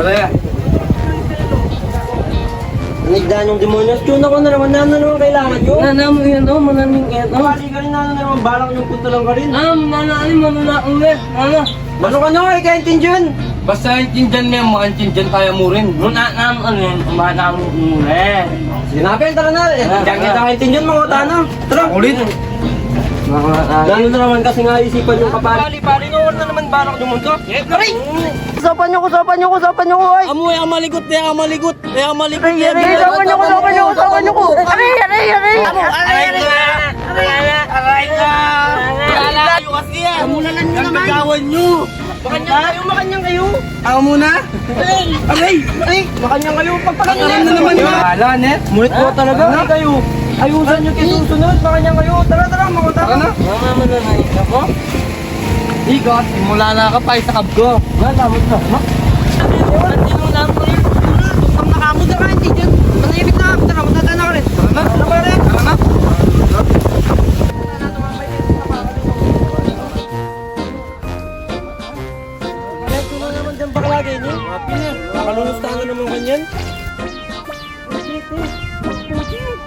Malaya. Nagdaan yung demonyos. Tune ako na naman. Ano naman kailangan nyo? Nanamo yan o, manaming yan o. Kasi ka rin na naman. Balak nyo punta lang ka rin. Nanaanin mo na ulit. Ano? Ano ka nyo? Ay, kaintindihan. Basta intindihan mo yan, makaintindihan tayo mo rin. Mananam ano yan, manamo ulit. Sinabi, tara na. Diyan kita kaintindihan mga utana. Tara. Ulit. Gano'n na naman kasi nga isipan yung kapali. Pali nga, wala naman balak nyo munto. Aray! Kusapan nyo ko, ay! Amoy, amaligot. Aray, kusapan nyo ko! Aray! Lalayo kasi yan. Amulalan nyo naman. Nagagawan nyo. Makanyang kayo! Ako muna. Aray! Makanyang kayo! Pagpakanin Alam na naman yun. Wala, net. Mulit po talaga. Ay kayo! Ayusan nyo kayo susunod! Makanyang kayo! Tara, mga utana! Tara na. Mama mo na nakita ko. Ikaw, simula na ka pa sa kabgo. Lamot na! Sinulam ko yun. Ang nakamod na kaintindihan! Manahimik na! Tara, matadaan ka rin! Tara na. Ano ka rin? Tara na. Ito na naman dyan bakalagay niyo. Nakalunus na naman kanyan.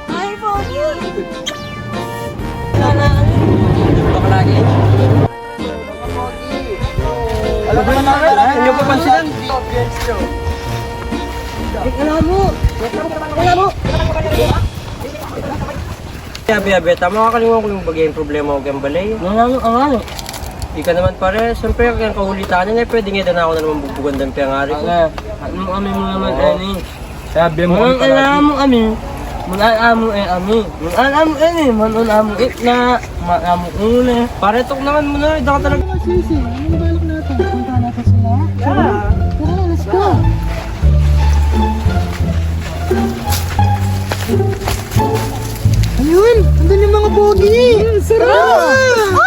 Ay, Pogi! Bakalagay. Alam ko na rin. Hindi pa pansinan. Alam mo. Yabi, tama ka kalimutan ko yung bagay yung problema ko kayong balay. Nanamo. Di ka naman pare, siyempre kayang kahulitanin eh, pwede nga na ako na naman bubugan ng piyangari ko. Ano kami mo naman ani? Sabi mo Munang alam mo kami. Munang amo ami. Munang amo ani. Munang amo itna. Munang amo uli. Pare, tok naman muna, hindi ka talaga. Sisi, anong balak natin? Punta natin sila? Yeah. Tara, let's go! Ayun! Andun yung mga Pogi! Sarap!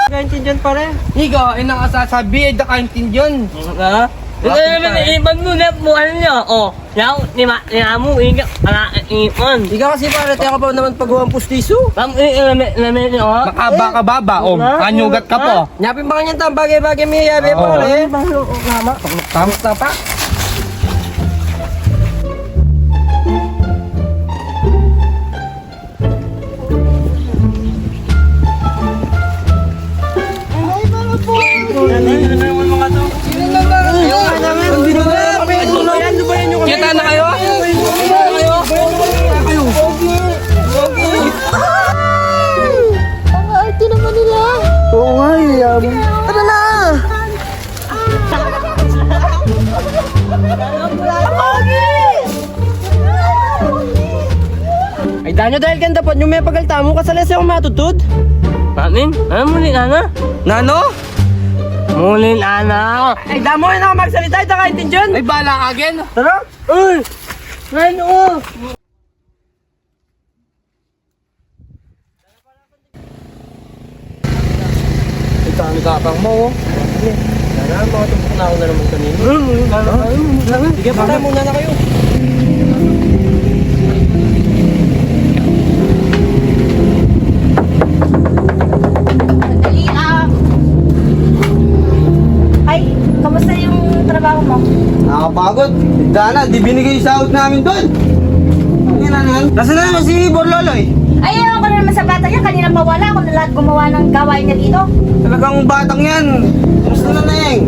Kaintindihan pare. Ikaw, ay nakasasabi, ay nakaintindihan. Ha? Ito naman iipan mo na mo ano niya. Oh, yaw ni mo inga para iipan. Di ka kasi pare, tayo ka pa naman pagawang pustiso. Bam lamin niyo ha. Makaba ka baba, o. Kanyugat ka po. Nyapin ba kanyan tang bagay-bagay may yabi Oo. pare. Mama. Tamos na pa. Ay, mga Pogi! Ano naman mga to? Ayun naman. Ano ba yan yung Kita na kayo? Ang arte naman nila! Oo nga, yaman. Tara na! Ay, danyo dahil ganda po nyo may pagalta mo kasali sa akong matutod. Panin? Ano muli ana? Nano? Muli ana. Ay, damo yun ako magsalita, ito kaintindihan. Ay, bala ka again. Tara! Uy! Ano? Ito ang kapang mo. Sana, mga tumpok na ako na naman kanina. Sige, patay muna na kayo. Madali, Ay, kamusta yung trabaho mo? Nakapagod. Dana, di binigay yung sahod namin doon. Ang ina nun. Nasaan na naman si Borloloy? Ay, ewan ko na naman sa bata niya. Kanina mawala. Ako na lahat gumawa ng gawain niya dito. Talagang batang yan. Kumusta na Neng?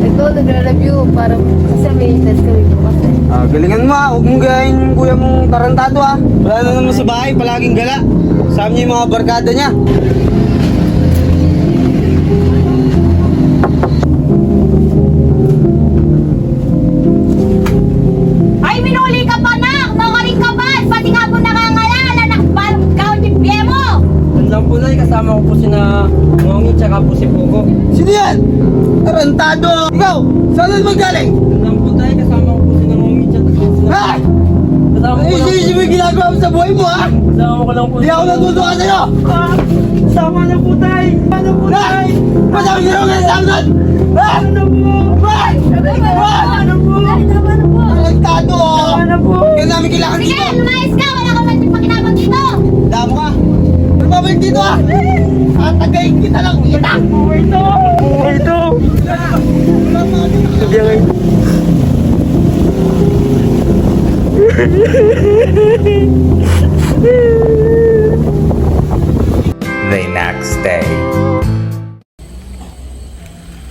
Ito, nagre-review. Parang kasi may test kami bukas. Galingan mo Huwag mong gayahin yung kuya mong tarantado Wala na naman sa bahay, palaging gala. Sabi niya yung mga barkada niya. Ay, minuli ka pa na! Nawaring ka ba? Pati nga po nangangalala. Nakapalong gawin yung biye mo! Yan lang po na, kasama ko po si na Ngongi tsaka po si Pugo. Sino yan? Tarantado! Ikaw, saan na magaling? Yan lang po tayo, kasama ko po si na Ngongi tsaka po si na... Ha? Kasama ko lang, Easy mo yung ginagawa mo sa buhay mo kasama ko lang po Hindi ako natutuwa sa'yo! Kasama na po tayo! Kasama po tayo! Masabi niyo naman ang sabi doon! Ano po? Bakit? Ano po? Ay, tama na po! Tarantado Ano po? Kaya namin kailangan Sige, dito! lumayas ka! Wala ka man pakinabang dito! Damo ka! Babalik dito Tatagayin kita lang! Kita! Ito! Ito! Sabi nga The next day.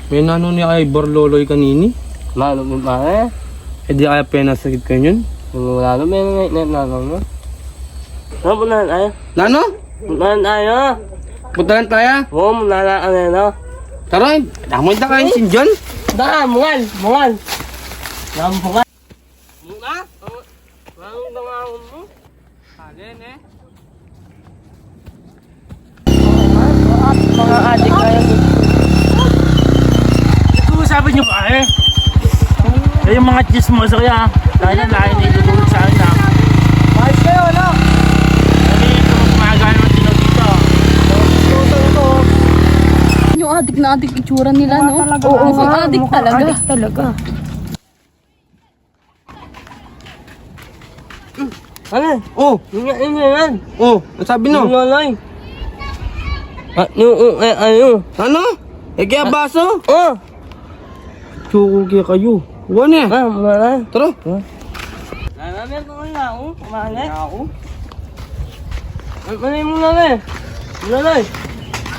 May nano niya kay Borloloy kanini. Mano mo ba eh? Eh di kaya penasagit kayo yun. Wala na may nanong mo. Ano mo na ay? Nano? Munan tayo. Putalan tayo. Oo, muna na ano. Tara, damoy na kayo sin John. Da, mungal. Mungal. Muna? Ang bangaon mo? Alin eh. Mga adik kaya mo. Sabi niyo pa eh. Yung mga chismoso kaya, dahil na lain na itutulog sa akin na. Ayos kayo, ano? Kami ito kumagana ng tinaw dito. Yung adik na adik itsura nila, no? Oo, adik talaga. Adik talaga. Ano? Oh, Yan. oh, ang sabi no? Nalay. Ano? Ano? Eh kaya baso? Oh! Chuko kaya kayo. Huwag eh. Muna. Tara. Nalamin ko na ako. Kumalit. Ako. Ano mo na eh? Nalay.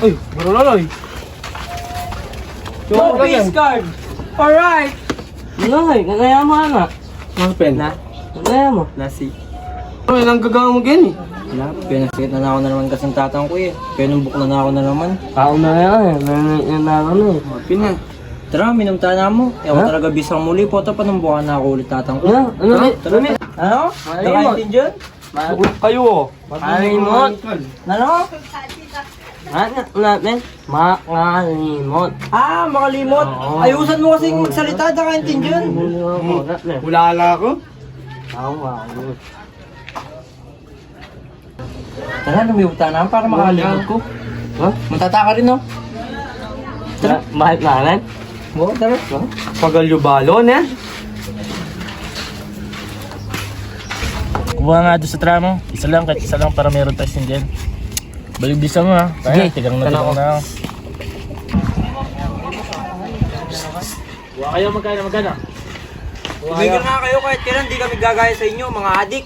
Ay, Borloloy. No face card. Alright. Nalay, kagaya mo anak. Mga pen. Kagaya mo. Nasi. Ano yung gagawin mo ganyan eh? Wala, pinasakit na ako na naman kasi ng tatang ko eh. Pinumbok na ako na naman. Ako na yan eh. Nanay na ako na eh. Pina. Tara, minum tayo mo. Eh, ako talaga bisang muli po. Ito, panumbukan na ako ulit tatang ko. Ano? Tara, ano? Nakaintin dyan? Sukulap kayo oh. Makalimot. Ano? Ano natin? Makalimot. Ah, makalimot. Ayusan mo kasing magsalita, nakaintin dyan. Hulala ko. Tara, lumiwag tayo naman para makalimot ko. Ha? Matata ka rin, no? Bakit natin? Oo, tara. Pagalyo balon eh. Kumuha nga doon sa tramo. Isa lang, kahit isa lang para meron tayo sin dyan. Balibisa mo ha. Kaya, tigang na. Huwag kayo magkana. Tumigil nga kayo kahit kailan, di kami gagaya sa inyo, mga adik.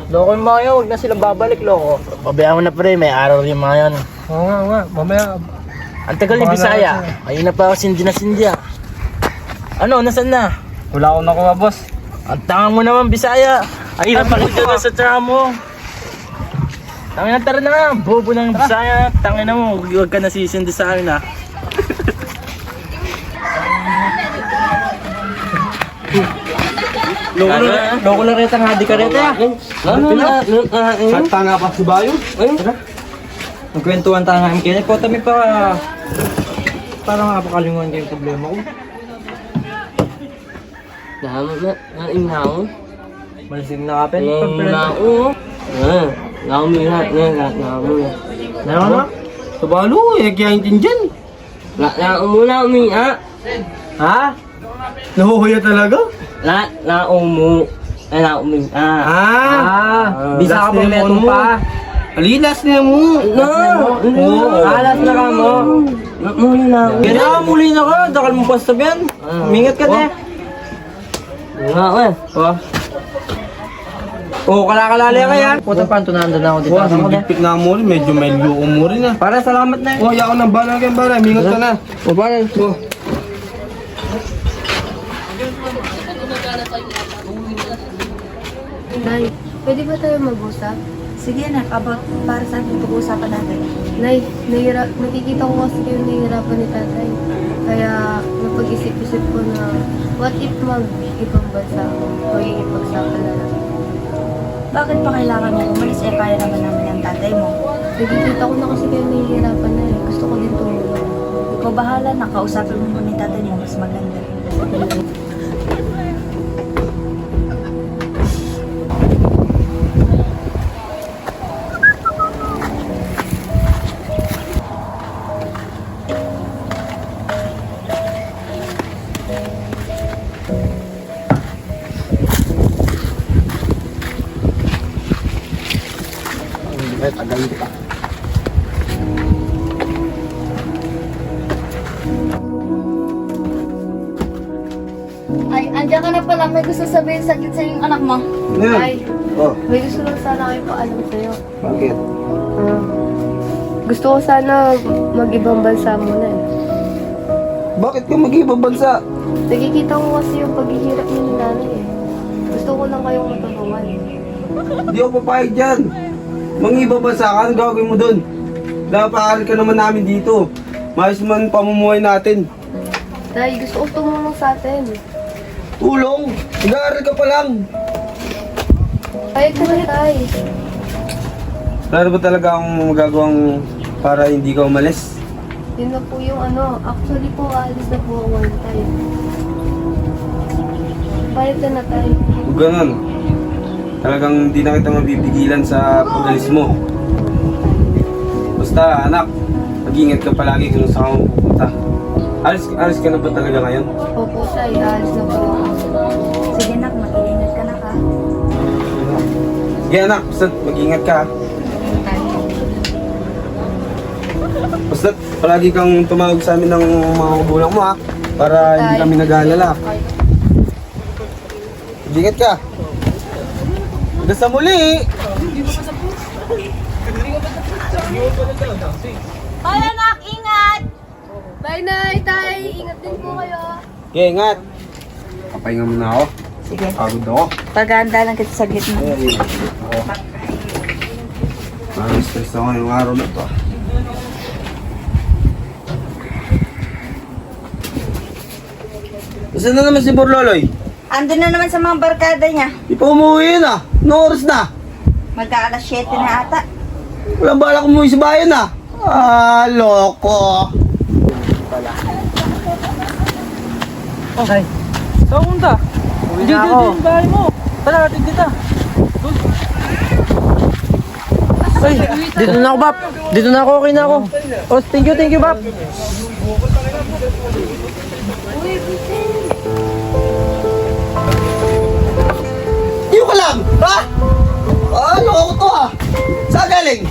Loko yung mga yun, huwag na sila babalik, loko. Pabayaan mo na pre, may araw rin mga yan. Oo nga, mamaya. Ang tagal ni Bisaya. Ayun na pa ako sindi. Ano, nasan na? Wala akong nakuha boss. Ang tanga mo naman, Bisaya. Ay, napakit ka na sa tramo. Tangin na, tara na nga. Bobo ng Bisaya. Tangin na mo, huwag ka nasisindi sa akin ha. Loko na rin ang adik ka rin, ha? Tanga pa si Bayo. Magkwentuhan tayo nga kaya po kami para makapakalinguan kayo yung problema ko. Naingaw. Malasing na kapit. Naingaw. Naumira. Ano? Sa balo eh, kaya intin dyan. Naumula umiha. Ha? Nahuhuya talaga? Naumiha. Bisa ka pa metong pa. Alilas niya mo. Alas na ka mo. Muli na. Kaya ka muli na ka. Dakal mo pa sa yan. Mingat ka na. Nga eh. Kalakalali ka yan. Puta pantunahan doon ako dito. Wah, magigpit na mo rin. Medyo may luo mo rin ah. Para salamat na. Oh, ayaw ng bala kayo bala. Mingat ka na. O ba? Nay, pwede ba tayo mag-usap? Sige na, para saan yung pag-uusapan natin? Nay, nakikita ko kasi kayo nahihirapan ni tatay. Kaya napag-isip-isip ko na what if mag-ibang bansa ako? Magigipagsakan na lang. Bakit pa kailangan mo umalis? Kaya naman namin ang tatay mo. Nakikita ko na kasi kayo nahihirapan na eh. Gusto ko din tumulong. Ikaw bahala na, kausapin mo muna yung tatay niya, mas maganda. Ay, andyan ka na pala. May gusto sabihin sakit sa yung anak mo. Ano yun? Ay, Oh, may gusto lang sana kayo paalam sa'yo. bakit? Gusto ko sana mag-ibang bansa muna eh. Bakit ka mag-ibang bansa? Nakikita ko kasi yung paghihirap niyo ni nanay eh. Gusto ko lang kayong matulungan. Hindi ako papayag dyan. Mang-ibang bansa ka, ano gagawin mo dun? Napakahal ka naman namin dito. Maayos man pamumuhay natin. Tay, gusto ko tumulong sa atin. Tulong! Nag-aaral ka pa lang. Kahit ka na, tay. Wala ba talaga akong magagawang para hindi ka umalis? Yun na po yung ano. Actually po, aalis na po ako ngayon, tay. Bayad ka na, tay. Kung ganun, talagang hindi na kita mabibigilan sa pag-alis mo. Basta anak, mag-ingat ka palagi kung saan ka pupunta. Alis ka na ba talaga ngayon? Opo, tay. Aalis na po ako. Sige nak, mag-iingat ka na ka. Sige anak, basta mag-ingat ka. Basta palagi kang tumawag sa amin ng mga magulang mo ha, para hindi kami nag-aalala. Mag-ingat ka. Hanggang sa muli! Hoy anak, ingat! Bye, nay, tay. Ingat din po kayo. Okay, ingat. Kapahinga muna ako. Sige, Pagod ako. paganda lang kita sa gitna. Parang stress ako ngayong araw na to. Saan na naman si Borloloy? Andun na naman sa mga barkada niya. Di pa umuwi yun ah. Anong oras na? Magka-alas 7 na ata. Walang balak umuwi sa bayan ah. Ah, loko. Okay. Saan punta? Hindi na ako. din bahay mo. Tara, atin kita. Ay, dito na ako, Bap. Dito na ako, okay na ako. Oh, thank you, Bap. Iyo ka lang! Ha? Ah, loko to ah. Saan galing?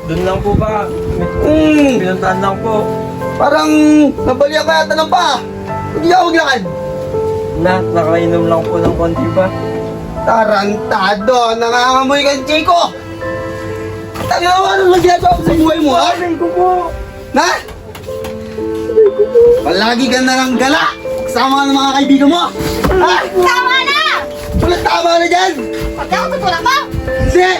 Doon lang po ba? Pinuntahan lang po. Parang nabaliya ka yata ng paa. Hindi ako maglakad. Nakainom lang po ng konti ba? Tarantado! Nangangamoy kang Chico! Tangina mo, ano lang ginagawa mo sa buhay mo, ha? Aray ko po! Na? Palagi ka na lang gala! Kasama ka ng mga kaibigan mo! Ha? Tama na! Walang tama na dyan! Pag ako tutulak mo! Hindi!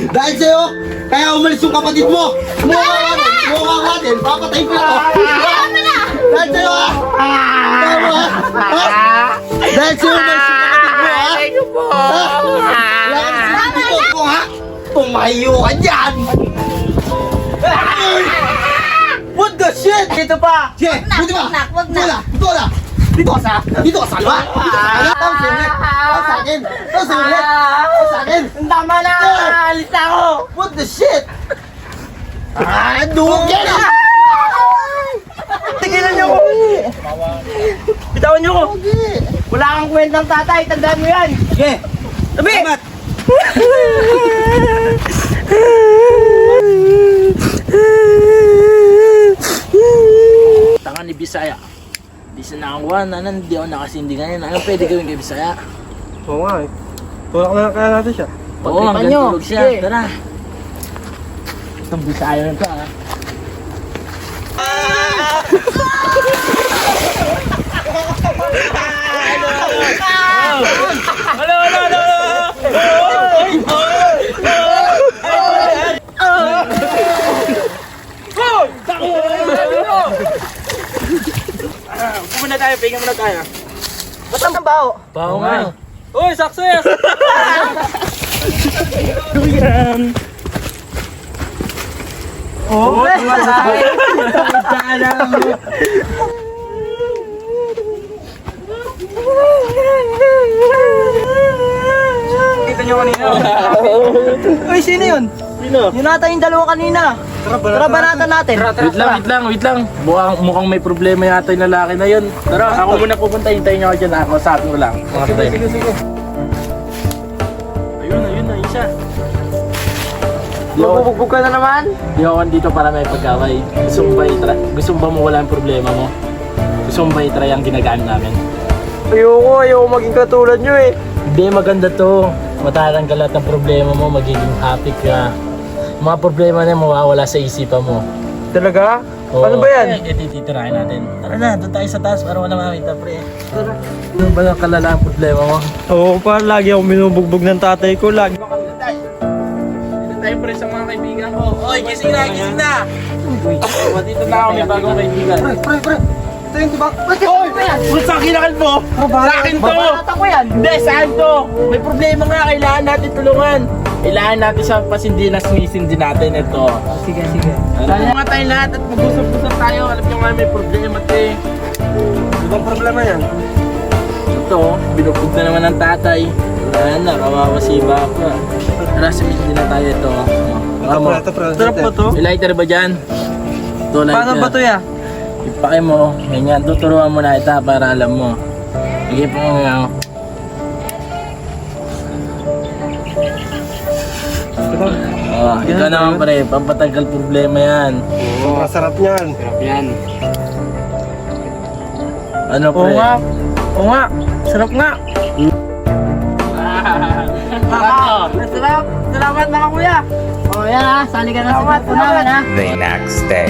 Dahil sa'yo, kaya umalis yung kapatid mo! Mukha ka natin! Papatayin ko na to! Tama na! Dahil sa'yo, ha? Tama mo, ha? Ha? Dahil sa'yo, umalis yung kapatid mo, ha? Ha? Wala ka na dito, ko, ha? Tumayo ka dyan! Ay! What the shit? Dito pa! Sige, dito ba? Wag na. Dito na! Dito ka sa... Dito ka sa luwa! Dito ka sa luwa! Tawag sa ulit! Tawag sa akin! Tawag sa ulit! Tawag sa akin! Tama na! Alis na ako! What the shit? Ah, duwag yan ah! Tigilan niyo ko! Bitawan niyo ko! Wala kang kwentang tatay, tandaan mo yan! Sige! Tabi! Salamat! Tanga ni Bisaya. Di sa nakakuha na hindi ako nakasindi ngayon. Ano pwede gawin kay Bisaya? Oo nga eh. Tulak na lang kaya natin siya. Oo, hanggang nyo. tulog siya. Sige. Tara. Itong Bisaya na ito ah. Muna tayo, pahinga muna tayo. Ba't ang baho? Baho nga. Uy, success! Oo, tumasabi. Kita nyo kanina. Uy, sino yun? Sino? Yun ata yung dalawa kanina. Tara, banatan natin. Wait lang. Mukhang may problema yata yung lalaki na yun. Tara, ako muna pupunta. Hintayin niyo ako dyan. Ako sa atin ko lang. Sige. Ayun na, isa. Magbubugbog ka na naman? Di ako dito para may pagkaway. Gusto mo ba mawala yung problema mo? Gusto mo ba i-try ang ginagamit namin? Ayoko maging katulad nyo eh. Hindi, maganda to. Matatanggal lahat ng problema mo, magiging happy ka. Mga problema na mawawala sa isipan mo. Talaga? Oo. Paano ba yan? Titirahin natin. Tara na, doon tayo sa taas para wala makita, pre. Tara. Ano ba yung kalala ang problema mo? Oo, pa lagi ako minubugbog ng tatay ko. Lagi. Dito tayo, pre, sa mga kaibigan ko. Oy, gising na, gising na! Dito na ako, may bagong kaibigan. Pre. Ito yung diba? Kung sa akin nakal mo, sa akin to! Hindi, saan to? May problema nga, kailangan natin tulungan. Kailangan natin sa pasindi na sumisindi natin ito. Sige. Alam nga tayo lahat at mag-usap-usap tayo. Alam nyo nga may problema te. Ibang problema yan. Ito, binupog na naman ng tatay. Wala na, kawawa si Bapa. Tara, sumisindi na tayo ito. Ito, pre. Sarap ba to? May lighter ba dyan? Ito, lighter. Paano ba to ya? Ipake mo, ganyan, tuturuan mo na ita para alam mo. Sige po nga. Oh, ikaw naman pre, pampatagal problema yan. Oo, masarap niyan. Ano Oo pre? nga. Oo nga. Sarap nga. Masarap. Salamat mga kuya. O yan ha, sali ka na sa grupo namin ha. The next day.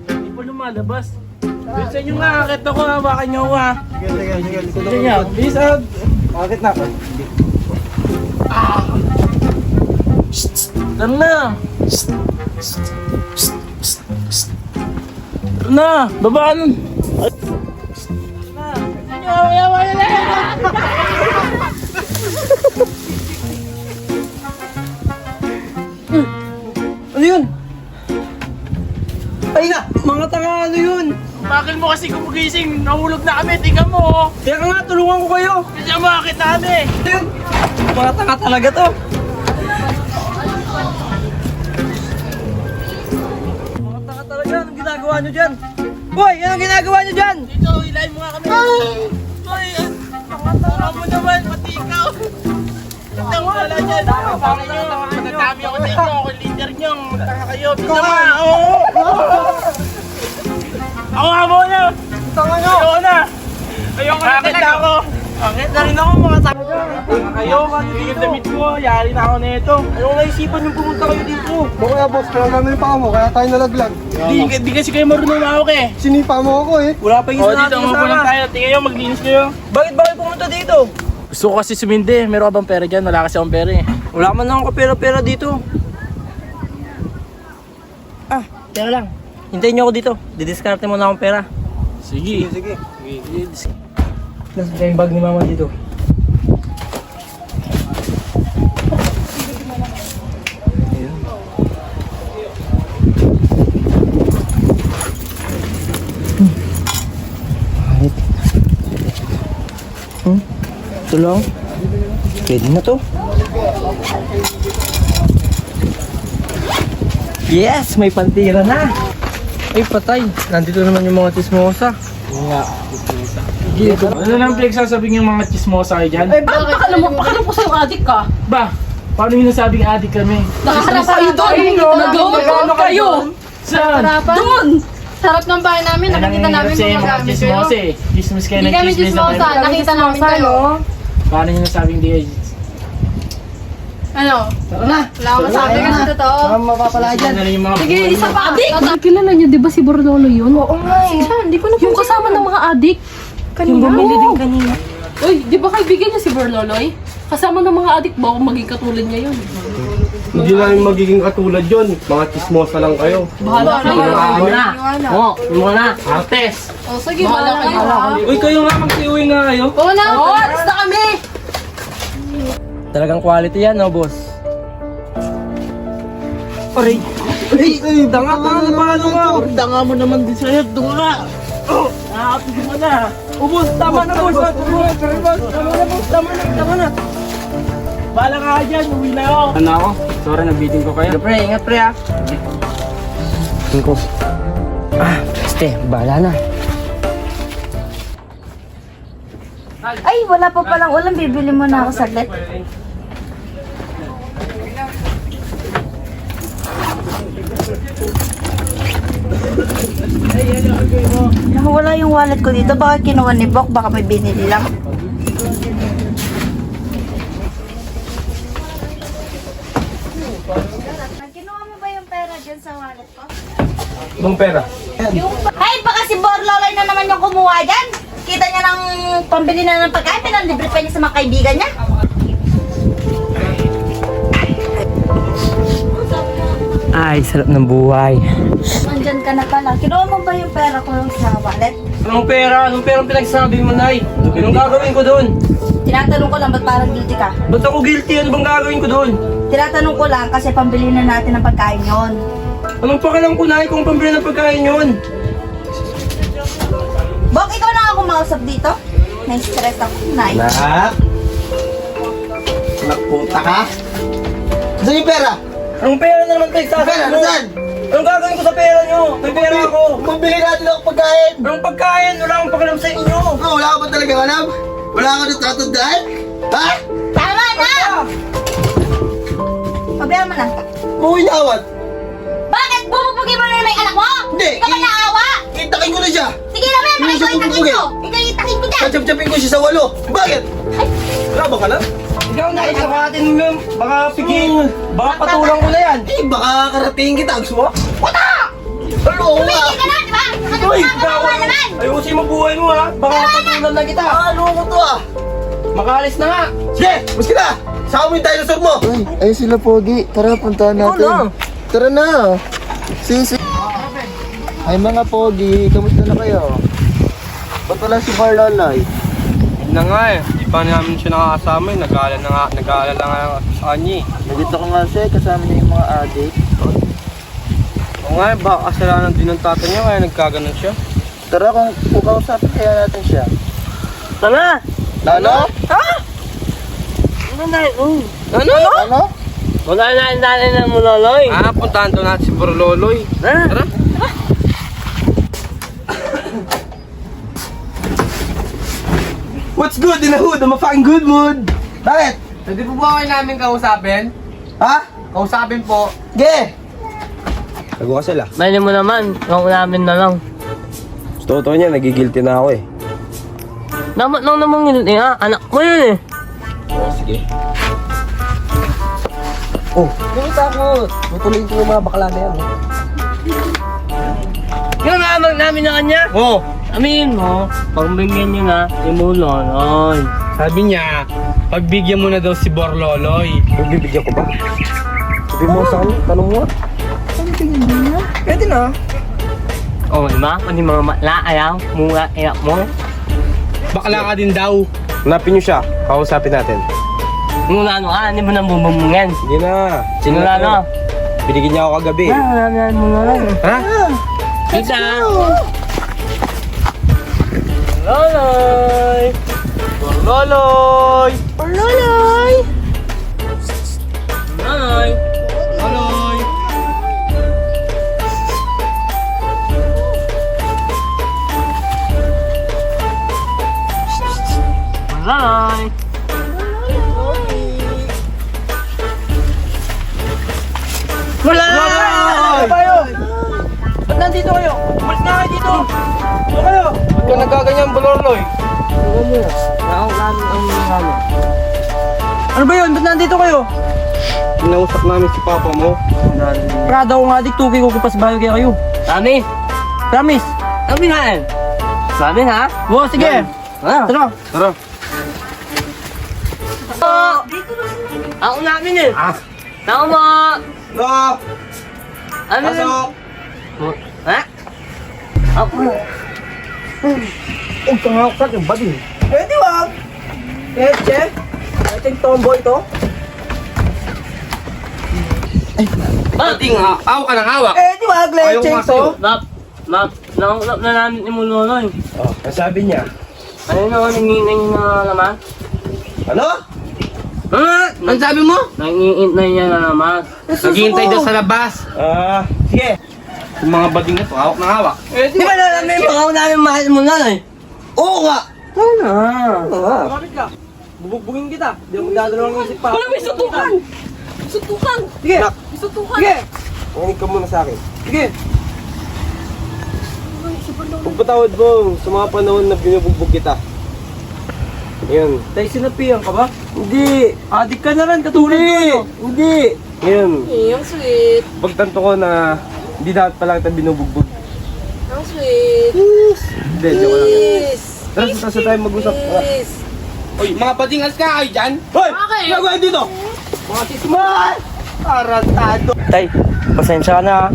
Hindi pa lumalabas. Bisa nyo nga, akit ako ha, baka nyo ha. Sige. Sige nyo, bisa. Bakit na? Tara na. Tara na, babaan. Ano yun? Ay nga, mga tanga, ano yun? Bakit mo kasi gumagising? Nahulog na kami, tingnan mo. Teka nga, tulungan ko kayo. Kasi bakit namin? Ano yun? Mga tanga talaga to. Mga tanga talaga, anong ginagawa nyo dyan? Boy, anong ginagawa nyo dyan? Dito, ilahin mo nga kami. Hoy, tama mo naman, pati ikaw. Tang wala dyan. Bakit nyo? Nagdami ako sa inyo. Ako leader nyo. Magtaka kayo. Bisa nga. Oo. Ako nga muna. Tanga nyo. Ayoko na. Ayoko na talaga ako. Bakit na rin ako mga tanga? Kayo, hindi yung damit ko. Yari na ako na ito. Anong naisipan yung pumunta kayo dito? Kaya boss, kaya namin pa mo, kaya tayo nalaglag. Di kasi kayo marunong mahawak eh. Sinipa mo ako eh. Wala pa yung O isa dito, natin umupo lang kasama. tayo. Tingnan nyo, maglinis kayo. Bakit ba kayo pumunta dito? Gusto ko kasi sumindi. Meron ka bang pera dyan? Wala kasi akong pera eh. Wala man akong kapera-pera dito. Teka lang. Hintayin niyo ako dito. Didiskarte mo na akong pera. Sige. Sige. Nasa yung bag ni mama dito. Ito lang. Pwede na to. Yes! May pantira na! Ay, patay. Nandito naman yung mga chismosa. Ano lang pinagsasabi yung mga chismosa kayo dyan? Bakit pakialam ko sa'yo adik ka? Ba? Paano yung nasabing adik kami? Nakaharap kayo doon! Nag-doon kayo! Saan? Doon! Sarap ng bahay namin, nakikita namin Kasi kung mga magamit kayo. chismosa eh. Chismos kayo Hindi ng kami chismis chismosa, nakita namin kayo. Paano yung nasabing di kayo? Ano? Wala akong masabi kasi totoo. Mapapala dyan. Ano yung mga Sige, isa pa adik! Kilala niyo, di ba si Borlolo yun? Oo nga eh. Hindi ko na Yung kasama ng mga adik. Kanina. Yung bumili din kanina. Uy, di ba kaibigan niya si Borloloy? Kasama ng mga adik ba kung maging katulad niya yun? Hindi namin magiging katulad yon. Mga chismosa lang kayo. Bahala kayo. Oo, yung na. Artes! Oh, sige, bahala kayo. Uy, kayo nga, magsiuwi nga kayo. Oo na, alis na kami! Talagang quality yan, no, boss? Aray! Ay, danga na paano ka? Danga mo naman din sa'yo. Doon ka! Oh! Nakakapigil mo na! Boss, tama na, boss. Tama na. Bahala ka dyan, uwi na ako. Ano ako? Sorry, nabitin ko kayo. Pre, ingat pre ah. Tingko. Este, bahala na. Ay, wala pa palang ulam. Bibili mo na ako saglit. Nakawala yung wallet ko dito. Baka kinuha ni Bok. Baka may binili lang. Kinuha mo ba yung pera dyan sa wallet ko? Anong pera? Ay, baka si Borloloy na naman yung kumuha dyan. Kita niya ng pambili na ng pagkain. Pinanlibre pa niya sa mga kaibigan niya. Ay, sarap ng buhay. Nandyan ka na pala. Kinuha mo ba yung pera ko sa wallet? Anong pera? Anong pera pinagsasabi mo, Nay? Anong gagawin ko doon? Tinatanong ko lang, ba't parang guilty ka? Ba't ako guilty? Ano bang gagawin ko doon? Tinatanong ko lang kasi pambili na natin ng pagkain yon. Anong pakialam ko, Nay, kung pambili ng pagkain yun? Bok, ikaw na ako mausap dito. Na-stress ako. Nak? Nakpunta ka? Saan yung pera? Anong pera na naman pinagsasabi Pera, mo? saan? Anong gagawin ko sa pera nyo? May pera ako. Mabili natin ako pagkain! Anong pagkain? Wala akong pakialam sa inyo. Oh, wala ka ba talagang alam? Wala ka na tatandaan? Ha? Tama na! Pabayaan mo na. Uwinawat! Bakit? Bububugin mo na naman yung anak mo? Hindi, Ikaw ba naawa? Itakin ko na siya! Sige na, men. Baka Hindi siya ikaw itakin bubugin. ko. Ikaw itakin ko dyan. Kachap-chapin ko siya sa 8! Bakit? Wala ba ka na? Ikaw na, isakatin mo yun. Baka pigil. Baka patulang ko na yan. Eh, baka karating kita. Gusto mo? Puta! Ano ka? Tumigil ka na, di ba? Uy, Nakakawa naman. ayusin mo buhay mo, ha? Baka patulan na kita. Ano ko to ah? Makalis na nga. Sige, mas kita! Saka mo yung dinosaur mo! Ay sila Pogi. Tara, puntahan natin. Tara na. Sisi. Ay mga Pogi, kamusta na kayo? Ba't wala si Barloloy? Yun na nga eh. Di pa namin siya nakakasama eh. Nag-aalala nga sa kanya eh. Nandito ko nga siya, kasama niya yung mga adik. Oo nga eh, baka kasalanan din ng tatay niya kaya nagkaganon siya. Tara, kung kausapin kaya natin siya. Tara! Ano? Ano na yun? Ano? Ano? Wala na yung nanay ng muloloy. Ah, puntahan to natin si Borloloy. Tara. What's good in the hood? I'm a fucking good mood! Bakit? Pwede po ba kayo namin kausapin? Ha? Kausapin po. Ge! Tago ka sila. Mali mo naman, yung namin na lang. Sa totoo niya, nagigilty na ako eh. Dapat lang naman yun ha, anak mo yun eh. Sige. Hindi takot. Matuloy ko yung mga bakla na yan. Yung naman namin na kanya. Oo. Aminin mo, pagbigyan niyo na yung muloloy. Sabi niya, pagbigyan mo na daw si Borloloy. Pagbibigyan ko ba? Sabi mo sa akin, tanong mo. Pwede na. O, di ba? Pwede mga matla, ayaw, mura, iyak mo. Bakla ka din daw. Hanapin niyo siya. Kausapin natin. Mula ano ka, hindi mo nang bumbumungan. Hindi na. Mula ano? Binigyan niya ako kagabi. Wala muloloy. Ha? Kita! Muloloy! Borloloy! Muloloy! Muloloy! Aloy. Muloloy! Ano kayo? Ba't nandito kayo? Umalis na kayo dito! Ano kayo? Ba't ka nagkaganyan, Borloloy? Ano ba yun? Ba't nandito kayo? Pinausap namin si Papa mo. Prada ko nga dik, tuki ko kupas bayo kaya kayo. Sabi! Promise? Sabi nga eh! Sabi ha? Oo, sige. Ah! Tara. Tara. Ako namin eh! Ako mo! Go! Ano yun? Pasok! Ha? Ako mo! Huwag kang hawak yung body. Pwede wag. Eche. Ito yung tomboy to. Bating hawak ka ng hawak. Pwede wag, Ayaw leche nga to. sa'yo. Map, nakulap na namin ni Muloloy. Oh, sabi niya. Ano naman nanginay niya na naman? Ano? Ano sabi mo? Nangiintay niya na naman. Naghihintay daw sa labas. Sige. Yung mga bading na to, hawak na hawak. Di ba namin mga namin mahal mo na eh? Oo nga! Kapit ka. Bubugbugin kita. Di ako magdadalawang isip pa. Wala may sutukan! Sutukan! Sige. Sutukan! Sige. makinig ka muna sa akin. Sige! Pagpatawad mo sa mga panahon na binubugbog kita. Yan. Tay, sinapihan ka ba? Hindi! Adik ka na rin, katulad ko. Hindi! Ngayon, Ang sweet. pagtanto ko na hindi dapat pala kita binubugbog. Ang sweet. Hindi, joke lang yan. Tara, sa tayo mag-usap. Uy, mga badingas ka kayo dyan? Hoy! Ano gawin dito? Mga sismal! Tarantado! Tay, pasensya ka na ha.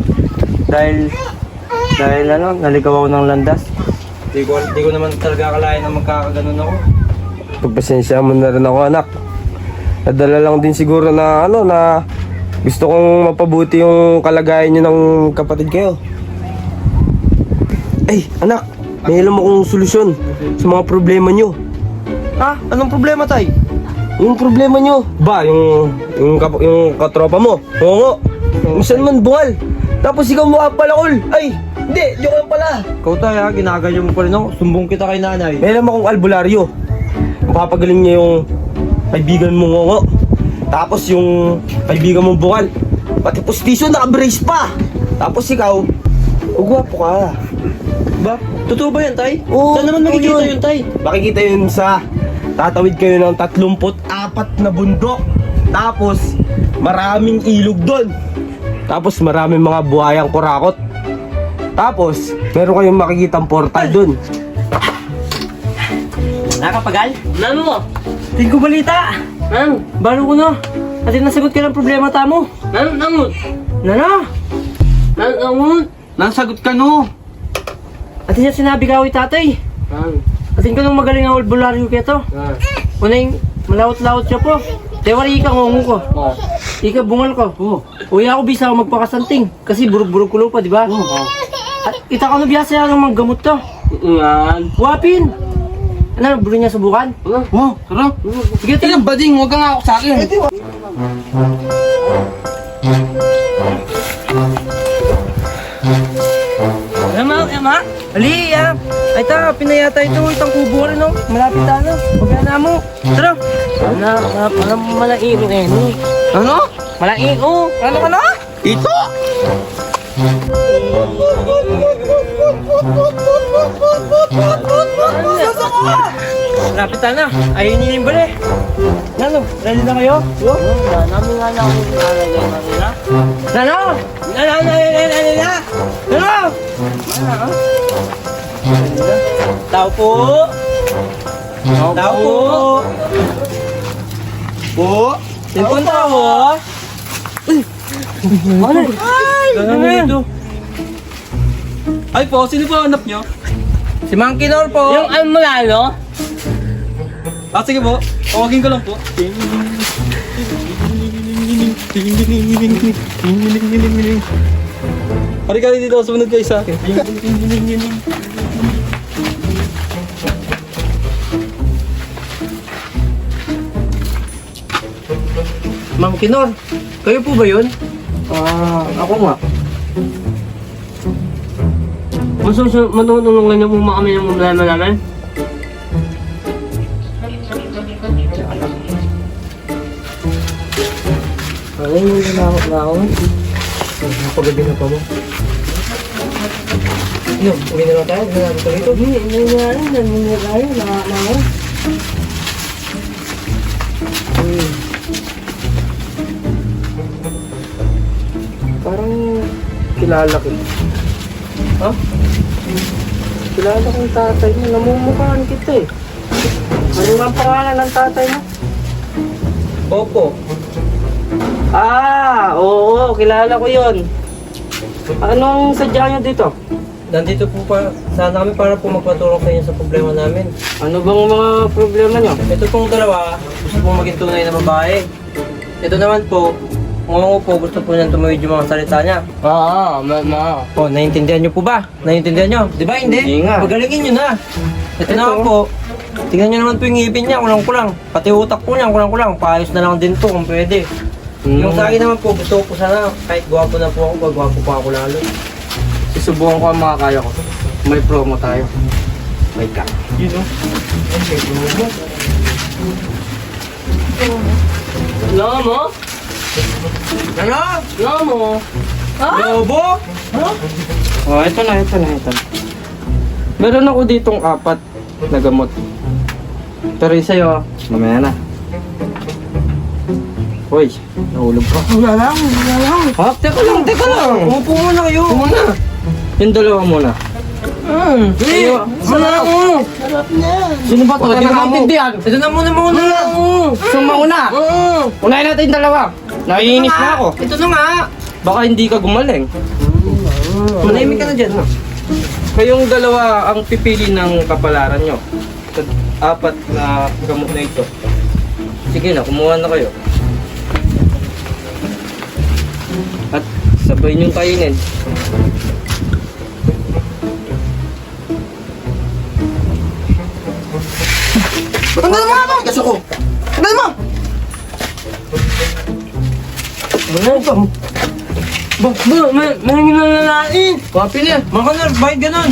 Dahil ano, naligaw ako ng landas. Di ko naman talaga akalain na magkakaganon ako. Pagpasensya mo na rin ako, anak. Nadala lang din siguro na na gusto kong mapabuti yung kalagayan niyo ng kapatid kayo. Ay, anak, may alam akong solusyon sa mga problema niyo. Ha? Anong problema, Tay? Yung problema niyo, ba, yung katropa mo, oo. Minsan man bungal. Tapos ikaw mukha palakol. Ay, hindi, joke lang pala. Ikaw, Tay, ha? Ginaganyan mo pa rin ako. Sumbong kita kay nanay. May alam akong albularyo. Mapapagaling niya yung kaibigan mong ngongo. Tapos yung kaibigan mong bukal. Pati postisyon, naka-brace pa. Tapos ikaw, ugwapo ka. Ba? Totoo ba yan, Tay? Oo, Saan naman totoo makikita yun. yun, Tay? Makikita yun sa tatawid kayo ng 34 na bundok. Tapos maraming ilog doon. Tapos maraming mga buhayang kurakot. Tapos meron kayong makikitang portal doon. Nakapagal? Nano mo? Tingin ko balita. Balo ko na. At nasagot ka ng problema tamo. Nangut. Nana? Nangut. Nasagot ka no? At niya sinabi ka tatay. At ka nung magaling ang albularyo kito. Unang malawot-lawot siya po. Tewari ka ngongo ko. Ika bungal ko. Uy ako bisa ako magpakasanting. Kasi burug-burug kulo pa, di ba? At kita ka na biyasa ng mga gamot to. Wapin. Ano, buro niya subukan? Oh, sarap. Sige, Tingnan bading, huwag kang ako sa akin. Ema? Ali, ay ta, pinayata ito, itang kubo rin, no? Malapit na, no? Huwag na mo. Tara. Alam mo malaing eh, no? Ano? Malaing, oh. Ano ka na? Ito! Malapit na. Ayun yun yung bali. Nano, ready na kayo? Namin nga lang yung nalagay na nila. Nano! Nano! Tao po! Tao po! Po? Cellphone tao po! Ano? Ano dito? Ay po, sino po hanap nyo? Si Mang Kinor po! Yung almulalo? Ah, sige po. Tawagin ko lang po. Halika dito, sumunod kayo sa akin. Mang Kinor, kayo po ba yun? Ako nga. Matutulungan niyo po ba kami ng problema namin? Ay, hindi na ako. Napagabi na pa mo. Ano, uwi na lang tayo? Hindi na natin dito? Hindi na rin. Hindi na tayo. Nakakamaw. Parang kilala ko. Ha? Kilala ko yung tatay mo. Namumukhaan kita eh. Ano nga ang pangalan ng tatay mo? Opo. Oo, kilala ko yun. Anong sadya niyo dito? Nandito po sana kami para po magpatulong sa inyo sa problema namin. Ano bang mga problema niyo? Ito pong dalawa, gusto pong maging tunay na babae. Ito naman po, ngongo po, gusto po niyang tumawid yung mga salita niya. Oh, naiintindihan niyo po ba? Naiintindihan niyo? Di ba hindi? Hindi nga. Pagalingin niyo na. Ito naman po, tingnan niyo naman po yung ngipin niya, kulang-kulang. Pati utak po niya, kulang-kulang. Paayos na lang din to kung pwede. Yung sa akin naman po, gusto ko po sana, kahit gwapo na po ako, gwapo pa ako lalo. Susubukan ko ang mga kaya ko. May promo tayo. May ka. Yun o. Ano mo? Ano mo? Lobo? Oh, ito na. Meron ako ditong 4 na gamot. Pero yung sa'yo, mamaya na. Hoy, nahulog ka. Wala lang. Ha? Teka lang. Umupo muna kayo. Muna. Yung dalawa muna. Sa'yo. Sarap niyan. Sino ba ito? Huwag ka Hindi ko na maintindihan. Ito na muna. Sino mauna? Unahin natin yung dalawa. Naiinis na ako. Ito na nga. Baka hindi ka gumaling. Manahimik ka na dyan. Kayong dalawa ang pipili ng kapalaran nyo. Sa 4 na gamot na ito. Sige na, kumuha na kayo. At sabay niyong kainin. Tanggalin mo nga ba? Gaso ko. Tanggalin mo! May nalalain. Papi na. Mga kanor, bakit ganun?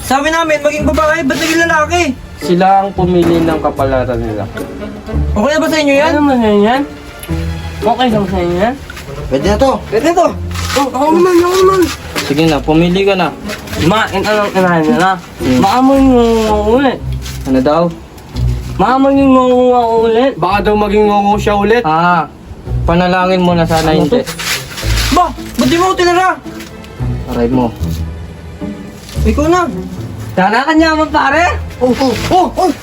Sabi namin, maging babae, ba't naging lalaki? Sila ang pumili ng kapalaran nila. Okay na ba sa inyo yan? Ano naman yan? Okay lang sa inyo yan? Pwede na to. Pwede to. Ako naman. Sige na, pumili ka na. Anong kinahin niya na? Maamoy mo ulit. Ano daw? Maamoy mo ulit. Baka daw maging ngongo siya ulit. Panalangin mo na sana hindi. Ba, ba't di mo ako tinara? Aray mo. Ikaw na. Sana kanya mo pare.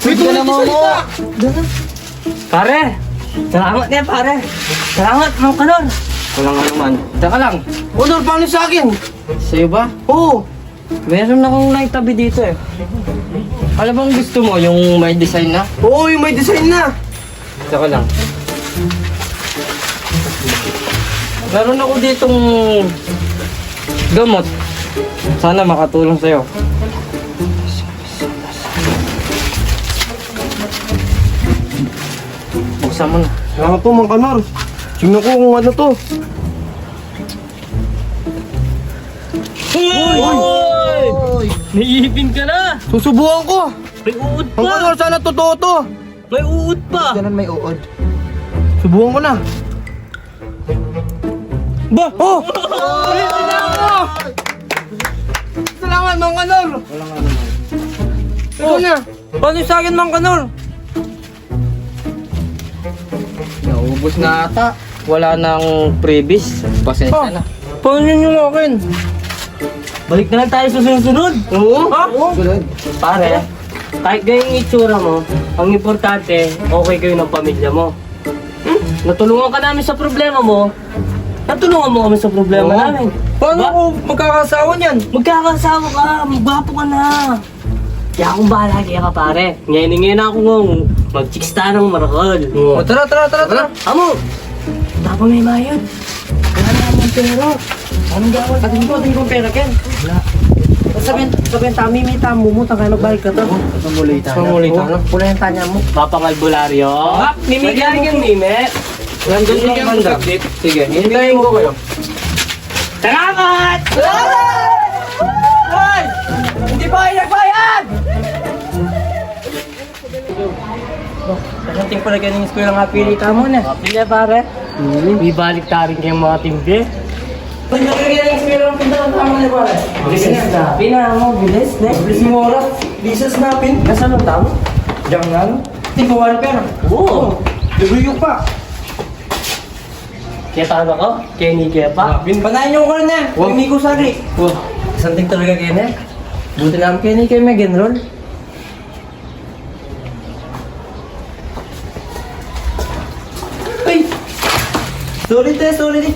May tuloy mo. Pare. Salamat niya pare. Salamat mga kanor. Walang ano man. Teka lang. Honor, paano sa akin? Sa'yo ba? Oo. Meron akong naitabi dito eh. Ano bang gusto mo? Yung may design na? Oo, yung may design na. Teka lang. Meron ako ditong gamot. Sana makatulong sa'yo. Buksan mo na. Salamat po, Mang Kanor. Tingnan ko kung ano to. Naiipin ka na! Susubukan ko. May uod Mang Kanor, sana totoo to. May uod pa! Ganun may uod. Subukan ko na. Ba? Oh! Salamat, Mang Kanor. Walang ano man. Ikaw na. Paano sa akin, Mang Kanor? Naubos na ata. Wala nang previs. Pasensya na. Paano yun yung akin? Balik na lang tayo sa susunod. Oo. Ha? Pare, kahit ganyang itsura mo, ang importante, okay kayo ng pamilya mo. Natulungan ka namin sa problema mo, natulungan mo kami sa problema namin. Paano ako magkakasawa niyan? Magkakasawa ka, magbapo ka na. Kaya akong bahala kaya ka pare. Ngayon ako mag-chicks tayo ng marakal. O, tara. Amo! Tapos may mayod. Wala na akong pera. Anong gawin? Atin ko pera, Ken. Wala. Sabihin, tami, may tamo mo, tangay magbalik ka to. Pangulita na. Pula yung tanya mo. Papangalbularyo. Mimigay yung mime. Nandun lang banda. Sige, hintayin ko kayo. Salamat! Hoy! Hindi pa kayo nagbayad! Nakanting pala ganyan yung lang napili ka muna. Napili pare. Ibalik tarin kayong mga timbi. Nagkagyan yung eskwela ng pinta ng tama niya pare. Bilis na. Pina mo, bilis. Bilis mo oras. Bisas napin. Nasaan ang tao? Diyan nga no? Tingkawan pera. Oo. Lubuyok pa. Kaya tawag ako? Kenny Kepa. Panayin niyo ko rin yan. Huwag Miko Sari. Santing talaga Kenny. Buti lang Kenny kayo may genroll. Ay! Sorry. Sorry.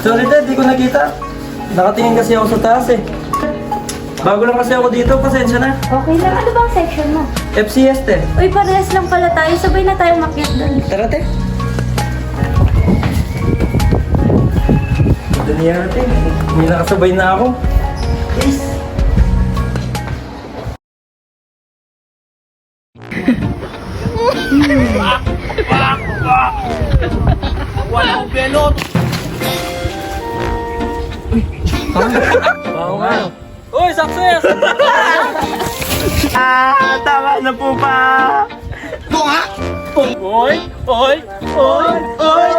Sorry te, di ko nakita. Nakatingin kasi ako sa taas eh. Bago lang kasi ako dito, pasensya na. Okay lang. Ano bang section mo? FCS te. Uy, parehas lang pala tayo. Sabay na tayong makyat doon. Tara te. Dali ate. May nakasabay na ako. Please. Walang belot. Oo nga. Uy, success! Tama na po pa. Ito nga. Oy! Oy! Oy! Oy! Hoy!